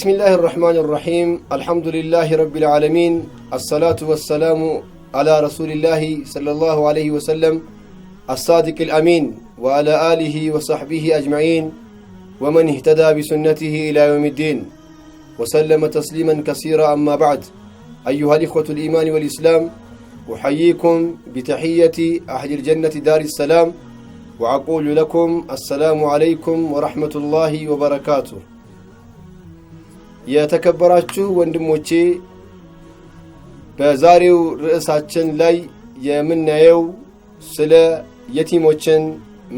بسم الله الرحمن الرحيم الحمد لله رب العالمين الصلاة والسلام على رسول الله صلى الله عليه وسلم الصادق الأمين وعلى آله وصحبه أجمعين ومن اهتدى بسنته إلى يوم الدين وسلم تسليما كثيرا أما بعد أيها الإخوة الإيمان والإسلام أحييكم بتحية أهل الجنة دار السلام وأقول لكم السلام عليكم ورحمة الله وبركاته የተከበራችሁ ወንድሞቼ በዛሬው ርዕሳችን ላይ የምናየው ስለ የቲሞችን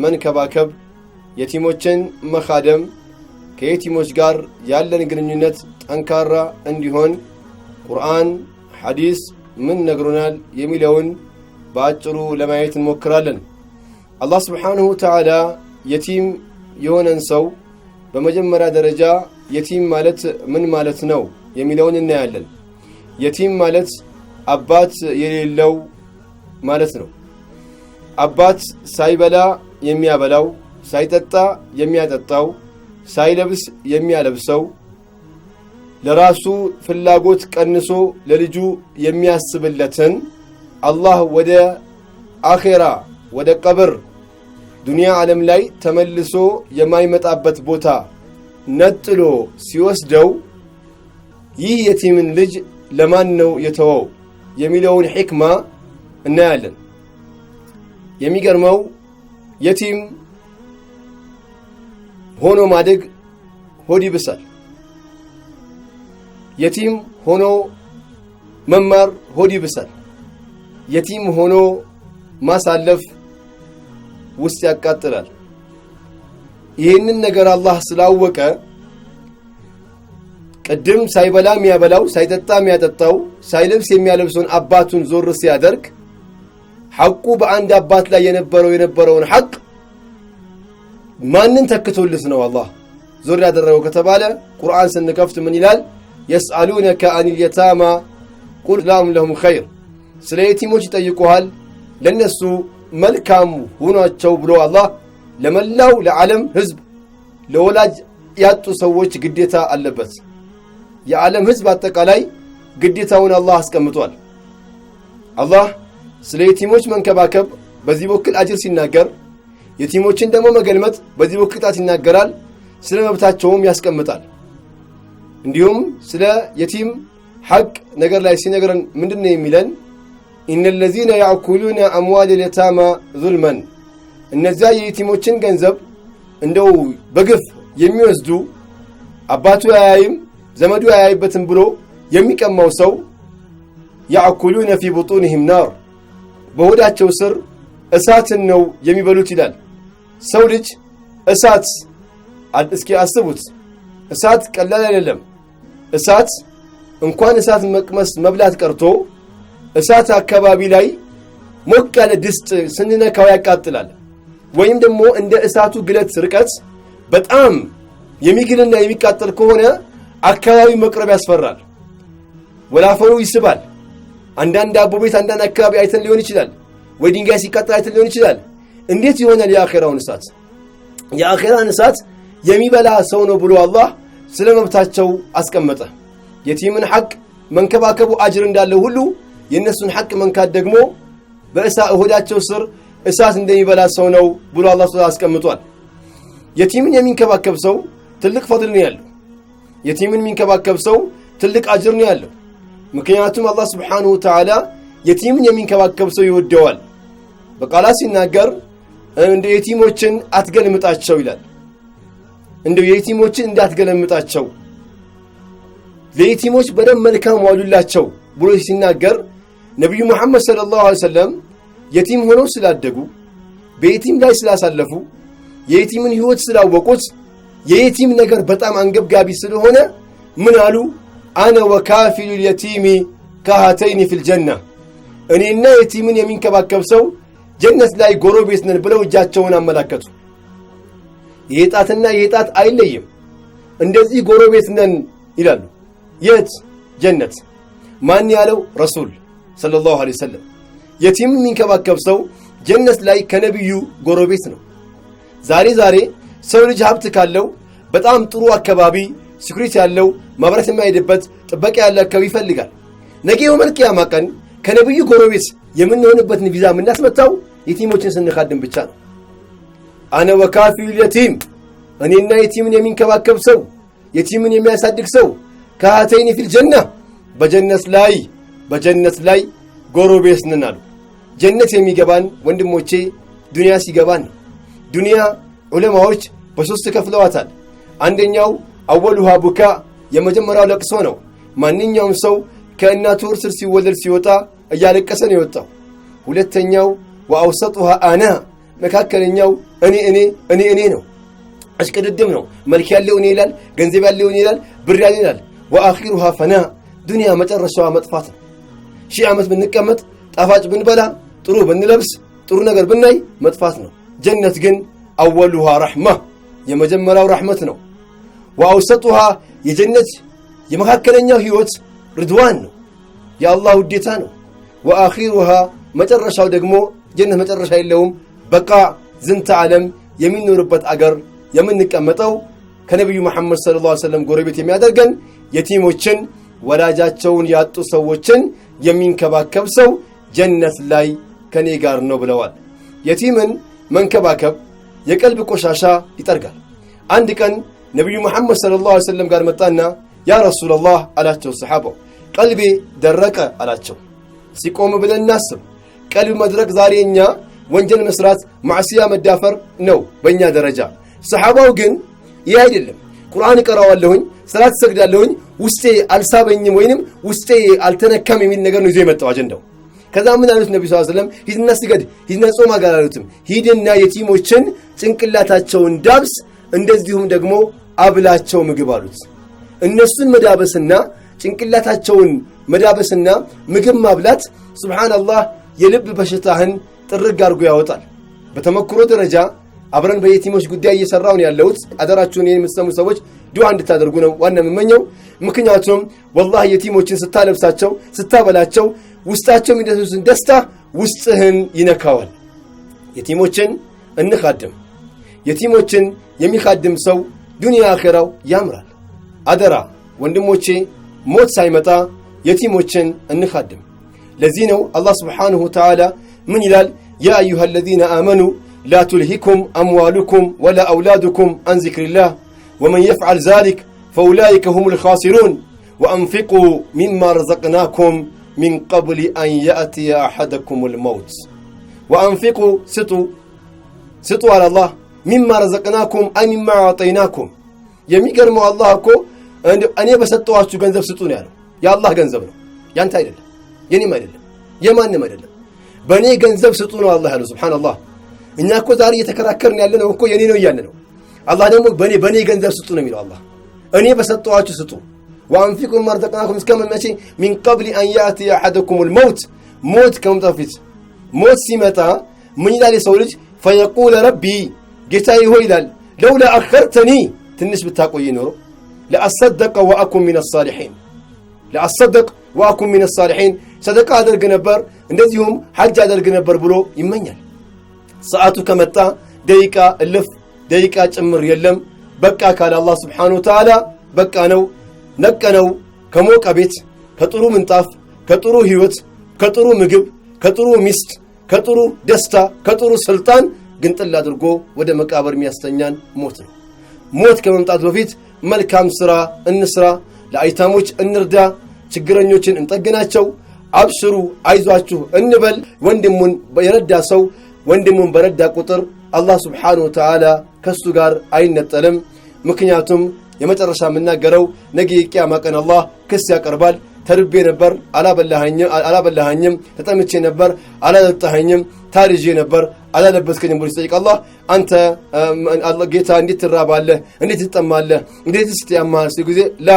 መንከባከብ የቲሞችን መኻደም ከየቲሞች ጋር ያለን ግንኙነት ጠንካራ እንዲሆን ቁርአን ሐዲስ ምን ነግሮናል የሚለውን በአጭሩ ለማየት እንሞክራለን። አላህ Subhanahu Wa Ta'ala የቲም የሆነን ሰው በመጀመሪያ ደረጃ የቲም ማለት ምን ማለት ነው የሚለውን እናያለን። የቲም ማለት አባት የሌለው ማለት ነው። አባት ሳይበላ የሚያበላው፣ ሳይጠጣ የሚያጠጣው፣ ሳይለብስ የሚያለብሰው፣ ለራሱ ፍላጎት ቀንሶ ለልጁ የሚያስብለትን አላህ ወደ አኺራ ወደ ቀብር ዱንያ ዓለም ላይ ተመልሶ የማይመጣበት ቦታ ነጥሎ ሲወስደው ይህ የቲምን ልጅ ለማን ነው የተወው የሚለውን ሕክማ እናያለን። የሚገርመው የቲም ሆኖ ማደግ ሆድ ይብሳል። የቲም ሆኖ መማር ሆድ ይብሳል። የቲም ሆኖ ማሳለፍ ውስጥ ያቃጥላል። ይህንን ነገር አላህ ስላወቀ ቅድም ሳይበላ የሚያበላው፣ ሳይጠጣ የሚያጠጣው፣ ሳይለብስ የሚያለብሰውን አባቱን ዞር ሲያደርግ ሐቁ በአንድ አባት ላይ የነበረውን ሐቅ ማንን ተክቶልስ ነው አላህ ዞር ያደረገው ከተባለ ቁርአን ስንከፍት ምን ይላል? يسألونك عن اليتامى قل لهم خير ስለ የቲሞች ይጠይቁሃል ለነሱ መልካም ሆናቸው ብሎ አላህ ለመላው ለዓለም ህዝብ ለወላጅ ያጡ ሰዎች ግዴታ አለበት። የዓለም ህዝብ አጠቃላይ ግዴታውን አላህ አስቀምጧል። አላህ ስለ የቲሞች መንከባከብ በዚህ በኩል አጅር ሲናገር የቲሞችን ደግሞ መገልመጥ በዚህ በኩል ቅጣት ይናገራል። ስለ መብታቸውም ያስቀምጣል። እንዲሁም ስለ የቲም ሐቅ ነገር ላይ ሲነገረን ምንድነው የሚለን? إن الذين يأكلون أموال اليتامى ظلما እነዚያ የየቲሞችን ገንዘብ እንደው በግፍ የሚወስዱ አባቱ ያያይም ዘመዱ ያያይበትም ብሎ የሚቀማው ሰው يأكلون في بطونهم نار በሆዳቸው ስር እሳትን ነው የሚበሉት ይላል። ሰው ልጅ እሳት እስኪ አስቡት። እሳት ቀላል አይደለም። እሳት እንኳን እሳት መቅመስ መብላት ቀርቶ እሳት አካባቢ ላይ ሞቅ ያለ ድስት ስንነካው ያቃጥላል። ወይም ደግሞ እንደ እሳቱ ግለት ርቀት በጣም የሚግልና የሚቃጠል ከሆነ አካባቢ መቅረብ ያስፈራል። ወላፈሩ ይስባል። አንዳንድ አቦ ቤት አንዳንድ አካባቢ አይተን ሊሆን ይችላል። ወይ ድንጋይ ሲቃጠል አይተን ሊሆን ይችላል። እንዴት ይሆናል የአኺራውን እሳት? የአኺራን እሳት የሚበላ ሰው ነው ብሎ አላህ ስለ መብታቸው አስቀመጠ። የቲምን ሐቅ መንከባከቡ አጅር እንዳለው ሁሉ የነሱን ሐቅ መንካት ደግሞ በእሆዳቸው ስር እሳት እንደሚበላ ሰው ነው ብሎ አላህ ተዓላ አስቀምጧል። የቲምን የሚንከባከብ ሰው ትልቅ ፈድል ነው ያለው። የቲምን የሚንከባከብ ሰው ትልቅ አጅር ነው ያለው። ምክንያቱም አላህ Subhanahu Wa Ta'ala የቲምን የሚንከባከብ ሰው ይወደዋል። በቃላት ሲናገር እንደ የቲሞችን አትገልምጣቸው ይላል። እንደ የቲሞችን እንዳትገለምጣቸው ለየቲሞች በደም መልካም ዋሉላቸው ብሎ ሲናገር ነብዩ መሐመድ ሰለላሁ ዐለይሂ ወሰለም የቲም ሆነው ስላደጉ በየቲም ላይ ስላሳለፉ የየቲምን ህይወት ስላወቁት የየቲም ነገር በጣም አንገብጋቢ ስለሆነ ምን አሉ? አነ ወካፊሉ اليتيم كهاتين في الجنة እኔና የቲምን የሚንከባከብ ሰው ጀነት ላይ ጎረቤት ነን ብለው እጃቸውን አመላከቱ። የጣትና የጣት አይለይም። እንደዚህ ጎረቤት ነን ይላሉ። የት? ጀነት። ማን ያለው? ረሱል ሰለላሁ ዐለይሂ ወሰለም። የቲም የሚንከባከብ ሰው ጀነት ላይ ከነብዩ ጎረቤት ነው። ዛሬ ሰው ልጅ ሀብት ካለው በጣም ጥሩ አካባቢ ሲኩሪቲ ያለው ማብራት የማይሄድበት ጥበቃ ያለ አካባቢ ይፈልጋል። ነገ የውመል ቂያማ ቀን ከነብዩ ጎረቤት የምንሆንበትን ቪዛ የምናስመታው የቲሞችን ስንኻድም ብቻ ነው። አነ ወካፊል የቲም እኔና የቲምን የሚንከባከብ ሰው የቲምን የሚያሳድግ ሰው ከሃተይኒ ፊል ጀና በጀነት ላይ ጎረቤት ነን አሉ። ጀነት የሚገባን ወንድሞቼ ዱንያ ሲገባን ነው። ዱንያ ዑለማዎች በሶስት ከፍለዋታል። አንደኛው አወሉሃ ቡካ የመጀመሪያው ለቅሶ ነው። ማንኛውም ሰው ከእናቱ ስር ሲወለድ ሲወጣ እያለቀሰ ነው የወጣው። ሁለተኛው ወአውሰጡሃ አና መካከለኛው እኔ ነው። አሽቅድድም ነው። መልክ ያለው እኔ ይላል፣ ገንዘብ ያለው እኔ ይላል፣ ብር ያለው ይላል። ወአኺሩሃ ፈና ዱንያ መጨረሻዋ መጥፋት ነው። ሺህ ዓመት ብንቀመጥ ጣፋጭ ብንበላ ጥሩ ብንለብስ ጥሩ ነገር ብናይ መጥፋት ነው። ጀነት ግን አወሉሃ ረሕማ የመጀመሪያው ረሕመት ነው። ወአውሰጡሃ የጀነት የመካከለኛው ህይወት ርድዋን ነው፣ የአላህ ውዴታ ነው። ወአኺሩሃ መጨረሻው ደግሞ ጀነት መጨረሻ የለውም። በቃ ዝንተ ዓለም የሚኖርበት አገር የምንቀመጠው ከነብዩ መሐመድ ሰለላሁ ዐለይሂ ወሰለም ጎረቤት የሚያደርገን የቲሞችን ወላጃቸውን ያጡ ሰዎችን የሚንከባከብ ሰው ጀነት ላይ ከኔ ጋር ነው ብለዋል። የቲምን መንከባከብ የቀልብ ቆሻሻ ይጠርጋል። አንድ ቀን ነብዩ መሐመድ ሰለላሁ ዐለይሂ ወሰለም ጋር መጣና ያ ረሱላህ አላቸው። ሰሐባው ቀልቤ ደረቀ አላቸው። ሲቆም ብለን እናስብ። ቀልብ መድረቅ ዛሬ እኛ ወንጀል መስራት ማዕሲያ መዳፈር ነው በእኛ ደረጃ። ሰሐባው ግን ይህ አይደለም። ቁርአን እቀራዋለሁኝ ሰላት ሰግዳለሁኝ ውስጤ አልሳበኝም ወይንም ውስጤ አልተነካም የሚል ነገር ነው ይዞ የመጣው አጀንዳው። ከዛ ምን አሉት ነብዩ ሰለላሁ ዐለይሂ ወሰለም ሂድና ስገድ ሂድና ጾም አጋራሉትም ሂድና የቲሞችን ጭንቅላታቸውን ዳብስ እንደዚሁም ደግሞ አብላቸው ምግብ አሉት። እነሱን መዳበስና ጭንቅላታቸውን መዳበስና ምግብ ማብላት ሱብሃንአላህ የልብ በሽታህን ጥርግ አድርጎ ያወጣል። በተመክሮ ደረጃ አብረን በየቲሞች ጉዳይ እየሰራው ነው ያለሁት። አደራችሁን የምትሰሙ ሰዎች ዱዓ እንድታደርጉ ነው ዋና የምመኘው። ምክንያቱም ወላሂ የቲሞችን ስታለብሳቸው ስታበላቸው ውስጣቸው የሚደርሱትን ደስታ ውስጥህን ይነካዋል። የቲሞችን እንኻድም። የቲሞችን የሚኻድም ሰው ዱንያ አኺራው ያምራል። አደራ ወንድሞቼ ሞት ሳይመጣ የቲሞችን እንኻድም። ለዚህ ነው አላህ ስብሓንሁ ወተዓላ ምን ይላል? ያ አዩሃ አለዚነ አመኑ ላ ቱልሂኩም አምዋሉኩም ወላ አውላዱኩም አን ዚክሪላህ ወመን የፍዓል ዛሊክ ፈኡላኢከ ሁሙል ኻሲሩን ወአንፊቁ ሚማ ረዘቅናኩም ሚን ቀብል አን የእትየ አሐደኩሙል መውት። ወአንፊቁ ስጡ አለ አላህ ሚማ ረዘቅናኩም አይ ሚማ አዕጠይናኩም። የሚገርመው አላህ እኮ እኔ በሰጠኋችሁ ገንዘብ ስጡ ነው ያለው። የአላህ ገንዘብ ነው፣ ያንተ አይደለም፣ የኔም አይደለም፣ የማንም አይደለም። በእኔ ገንዘብ ስጡ ነው አላህ ያለው። ሱብሃንአላህ እኛ እኮ ዛሬ እየተከራከርን ያለነው እኮ የኔ ነው እያለ ነው። አላህ ደግሞ በእኔ ገንዘብ ስጡ ነው የሚለው። አላህ እኔ በሰጠኋችሁ ስጡ። ወአንፊቁ ሚማ ረዘቅናኩም እስከ መቼ? ሚን ቀብል አን የእትየ አሐደኩሙል መውት። ሞት ከመምጣቱ በፊት ሞት ሲመጣ ምን ይላል የሰው ልጅ? ፈየቁለ ረቢ ጌታዬ ሆይ ይላል ለውላ አኸርተኒ ትንሽ ብታቆይ ኖሮ ለአሰደቀ ወአኩን ሚነ ሳሊሒን ሰደቃ አደርግ ነበር እንደዚሁም ሐጅ አደርግ ነበር ብሎ ይመኛል። ሰዓቱ ከመጣ ደቂቃ እልፍ ደቂቃ ጭምር የለም። በቃ ካለ አላህ ስብሓነሁ ወተዓላ በቃ ነው፣ ነቀነው። ከሞቀ ቤት፣ ከጥሩ ምንጣፍ፣ ከጥሩ ህይወት፣ ከጥሩ ምግብ፣ ከጥሩ ሚስት፣ ከጥሩ ደስታ፣ ከጥሩ ስልጣን ግንጥል አድርጎ ወደ መቃብር የሚያስተኛን ሞት ነው። ሞት ከመምጣቱ በፊት መልካም ስራ እንስራ፣ ለአይታሞች እንርዳ፣ ችግረኞችን እንጠግናቸው፣ አብሽሩ አይዟችሁ እንበል። ወንድሙን የረዳ ሰው ወንድሙን በረዳ ቁጥር አላህ ስብሓነሁ ወተዓላ ከሱ ጋር አይነጠልም። ምክንያቱም የመጨረሻ የምናገረው ነገ የቂያማ ቀን አላህ ክስ ያቀርባል። ተርቤ ነበር አላበላኸኝም፣ ተጠምቼ ነበር አላጠጣኸኝም፣ ታርዤ ነበር አላለበስከኝም ብሎ ሲጠይቅ አላህ አንተ ጌታ እንዴት ትራባለህ? እንዴት ትጠማለህ? እንዴት ስትያማህ? ሲል ጊዜ ላ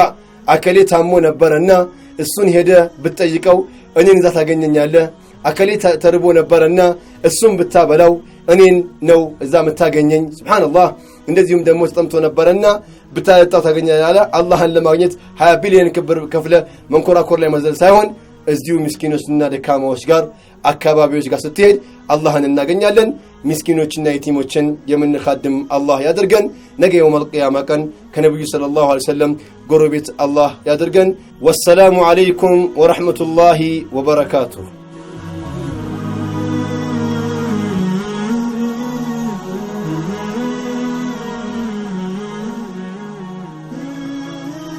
አከሌ ታሞ ነበርና እሱን ሄደ ብትጠይቀው እኔን እዛ ታገኘኛለህ። አከሌ ተርቦ ነበርና እሱን ብታበላው እኔን ነው እዛ የምታገኘኝ። ሱብሃንአላህ። እንደዚሁም ደግሞ ተጠምቶ ነበርና ብታጠጣው ታገኛለህ። አላህን ለማግኘት 20 ቢሊዮን ብር ከፍለ መንኮራኮር ላይ መዘል ሳይሆን እዚሁ ምስኪኖችና ደካማዎች ጋር አካባቢዎች ጋር ስትሄድ አላህን እናገኛለን። ምስኪኖችና የቲሞችን የምንኻድም አላህ ያድርገን። ነገ የውመል ቂያማ ቀን ከነብዩ ሰለላሁ ዐለይሂ ወሰለም ጎረቤት አላህ ያድርገን። ወሰላሙ ዐለይኩም ወራህመቱላሂ ወበረካቱሁ።